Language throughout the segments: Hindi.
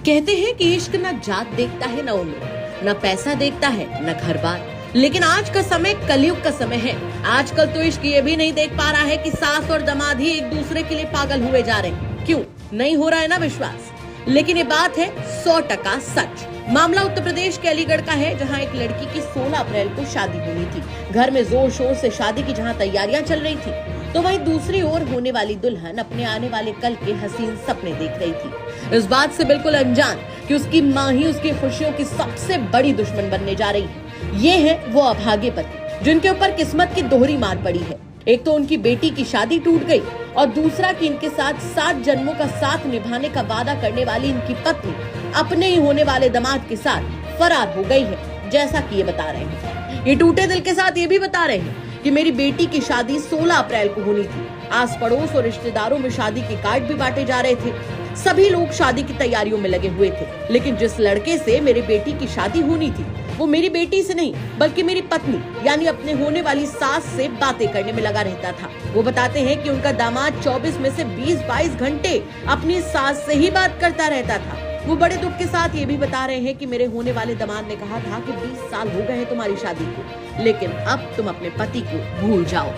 कहते हैं कि इश्क न जात देखता है, न उम्र, न पैसा देखता है, न घर बार। लेकिन आज का समय कलयुग का समय है। आजकल तो इश्क ये भी नहीं देख पा रहा है कि सास और दामाद ही एक दूसरे के लिए पागल हुए जा रहे हैं। क्यों नहीं हो रहा है ना विश्वास? लेकिन ये बात है 100% सच। मामला उत्तर प्रदेश के अलीगढ़ का है, जहां एक लड़की की 16 अप्रैल को शादी होनी थी। घर में जोर शोर से शादी की जहां तैयारियां चल रही थी, तो वहीं दूसरी ओर होने वाली दुल्हन अपने आने वाले कल के हसीन सपने देख रही थी, इस बात से बिल्कुल अनजान कि उसकी माँ ही उसकी खुशियों की सबसे बड़ी दुश्मन बनने जा रही है। ये है वो अभागे पति जिनके ऊपर किस्मत की दोहरी मार पड़ी है। एक तो उनकी बेटी की शादी टूट गई और दूसरा कि इनके साथ 7 जन्मों का साथ निभाने का वादा करने वाली इनकी पत्नी अपने ही होने वाले दामाद के साथ फरार हो गई है। जैसा कि ये बता रहे हैं, ये टूटे दिल के साथ ये भी बता रहे हैं कि मेरी बेटी की शादी 16 अप्रैल को होनी थी। आस पड़ोस और रिश्तेदारों में शादी के कार्ड भी बांटे जा रहे थे। सभी लोग शादी की तैयारियों में लगे हुए थे। लेकिन जिस लड़के से मेरी बेटी की शादी होनी थी, वो मेरी बेटी से नहीं बल्कि मेरी पत्नी यानी अपने होने वाली सास से बातें करने में लगा रहता था। वो बताते हैं कि उनका दामाद 24 में से 20-22 घंटे अपनी सास से ही बात करता रहता था। वो बड़े दुख के साथ ये भी बता रहे हैं कि मेरे होने वाले दामाद ने कहा था कि 20 साल हो गए हैं तुम्हारी शादी को, लेकिन अब तुम अपने पति को भूल जाओ।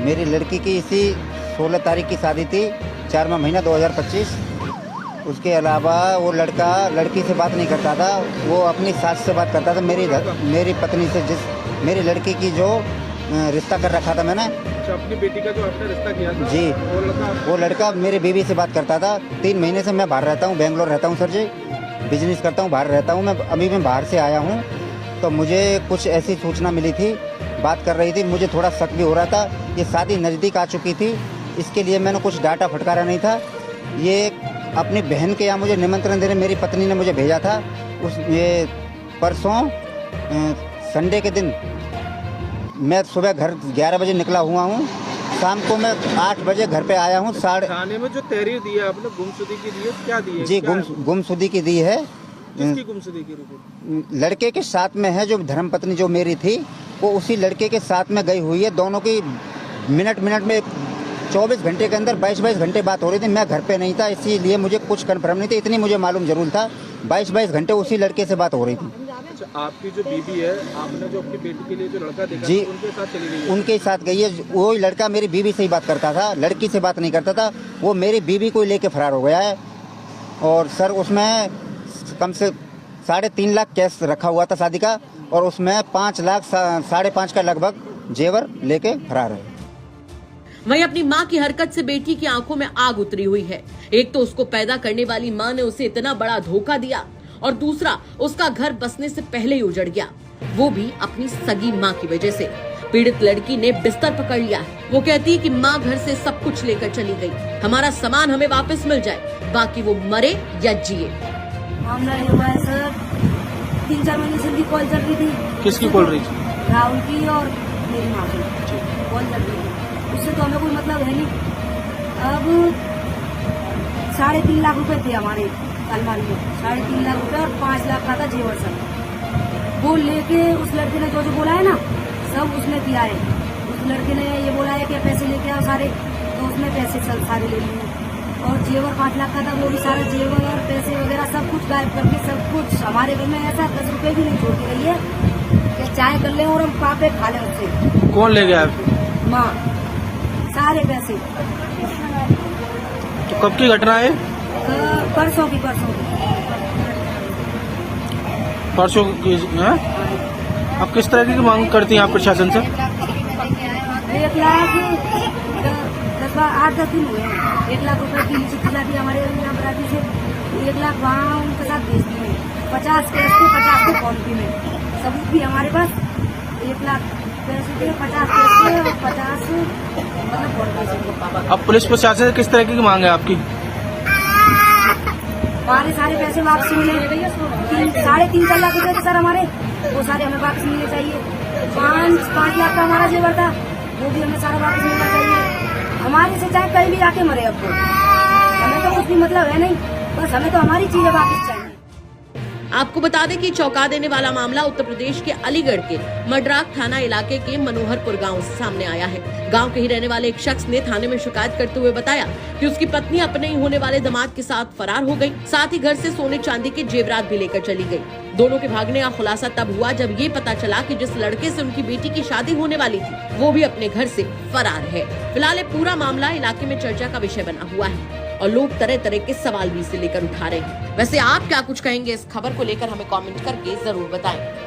मेरी लड़की की इसी 16 तारीख की शादी थी, 4वां महीना 2025। उसके अलावा वो लड़का लड़की से बात नहीं करता था, वो अपनी सास से बात करता था। मेरी पत्नी से मेरी लड़की की जो रिश्ता कर रखा था मैंने, अपनी बेटी का जो आपने रिश्ता किया था जी, वो लड़का मेरी बीवी से बात करता था। 3 महीने से मैं बाहर रहता हूँ, बेंगलोर रहता हूँ सर जी, बिजनेस करता हूँ, बाहर रहता हूँ। मैं बाहर से आया हूँ, तो मुझे कुछ ऐसी सूचना मिली थी, बात कर रही थी, मुझे थोड़ा शक भी हो रहा था। ये शादी नज़दीक आ चुकी थी, इसके लिए मैंने कुछ डाटा फटकारा नहीं था। ये अपनी बहन के यहाँ मुझे निमंत्रण देने मेरी पत्नी ने मुझे भेजा था। ये परसों संडे के दिन मैं सुबह घर 11 बजे निकला हुआ हूँ, शाम को मैं 8 बजे घर पे आया हूँ। थाने में जो तहरीर दी है आपने गुमशुदगी की दी है, क्या दी है? जी, गुमशुदगी की दी है। किसकी गुमशुदगी की रिपोर्ट? लड़के के साथ में है, जो धर्मपत्नी जो मेरी थी वो उसी लड़के के साथ में गई हुई है। दोनों की मिनट में 24 घंटे के अंदर 22 घंटे बात हो रही थी। मैं घर पे नहीं था, इसीलिए मुझे कुछ कन्फर्म नहीं था। इतनी मुझे मालूम जरूर था 22 घंटे उसी लड़के से बात हो रही थी। अच्छा, आपकी जो बीवी है, आपने जो अपनी बेटी के लिए जो लड़का देखा जी, उनके साथ चली गई है? उनके साथ गई है। वो लड़का मेरी बीवी से ही बात करता था, लड़की से बात नहीं करता था। वो मेरी बीवी को लेके फरार हो गया है। और सर उसमें कम से 3.5 लाख कैश रखा हुआ था शादी का, और उसमें 5 लाख 5.5 का लगभग जेवर लेके फरार है। वहीं अपनी माँ की हरकत से बेटी की आंखों में आग उतरी हुई है। एक तो उसको पैदा करने वाली माँ ने उसे इतना बड़ा धोखा दिया, और दूसरा उसका घर बसने से पहले ही उजड़ गया, वो भी अपनी सगी माँ की वजह से। पीड़ित लड़की ने बिस्तर पकड़ लिया है। वो कहती है कि माँ घर से सब कुछ लेकर चली गई, हमारा सामान हमें वापस मिल जाए, बाकी वो मरे या जिए। मामला ये हुआ है सर, 3-4 महीने से भी कॉल चल रही थी। किसकी कॉल रही थी? राहुल की और मेरी माँ की कॉल चल रही थी। उससे तो हमें कोई मतलब है नहीं। अब 3.5 लाख रुपए थे हमारे अलमारी में, 3.5 लाख रुपए और 5 लाख का था जेवर सब। वो लेके उस लड़के ने जो बोला है ना, सब उसने किया है। उस लड़के ने ये बोला है कि पैसे लेके आओ सारे, तो उसने पैसे सारे ले लिए। और जेवर 5 लाख का था, वो भी सारा जेवर और पैसे वगैरह सब कुछ गायब करके, सब कुछ हमारे घर में ऐसा 10 रुपए भी नहीं छोड़ के गई है कि चाय कर ले और हम पापे खा लें उससे। कौन ले गया? माँ, सारे पैसे। तो कब की घटना है? परसों की परसों की है? अब किस तरह की मांग करती हैं आप प्रशासन से? 1 लाख 8-10 दिन हुए हैं। 1 लाख रुपए की चिट्ठी जाती है हमारे यहाँ बराती से, 1 लाख वहाँ उनके साथ भेज दिए। 50 कैश के 50 फोन पे में सबूत भी हमारे पास। 1 लाख पैसे के 50 कैश के और 50 मतलब फोन पे। अब पुलिस प्रशासन से किस तरह की मांग है आपकी? हमारे सारे पैसे वापस मिले। 3.5 लाख रुपए थे सर हमारे, वो सारे हमें वापस मिलने चाहिए। 5 लाख का हमारा जेवर था, वो भी हमें सारा वापस मिलना चाहिए। हमारे से चाहे कहीं भी आके मरे, अब हमें तो कुछ भी मतलब है नहीं, बस हमें तो हमारी चीजें वापस चाहिए। आपको बता दें कि चौंका देने वाला मामला उत्तर प्रदेश के अलीगढ़ के मडराक थाना इलाके के मनोहरपुर गांव से सामने आया है। गांव के ही रहने वाले एक शख्स ने थाने में शिकायत करते हुए बताया कि उसकी पत्नी अपने ही होने वाले दामाद के साथ फरार हो गई, साथ ही घर से सोने चांदी के जेवरात भी लेकर चली गई। दोनों के भागने का खुलासा तब हुआ जब ये पता चला कि जिस लड़के से उनकी बेटी की शादी होने वाली थी वो भी अपने घर से फरार है। फिलहाल पूरा मामला इलाके में चर्चा का विषय बना हुआ है और लोग तरह तरह के सवाल भी इसे लेकर उठा रहे हैं। वैसे आप क्या कुछ कहेंगे इस खबर को लेकर, हमें कमेंट करके जरूर बताएं।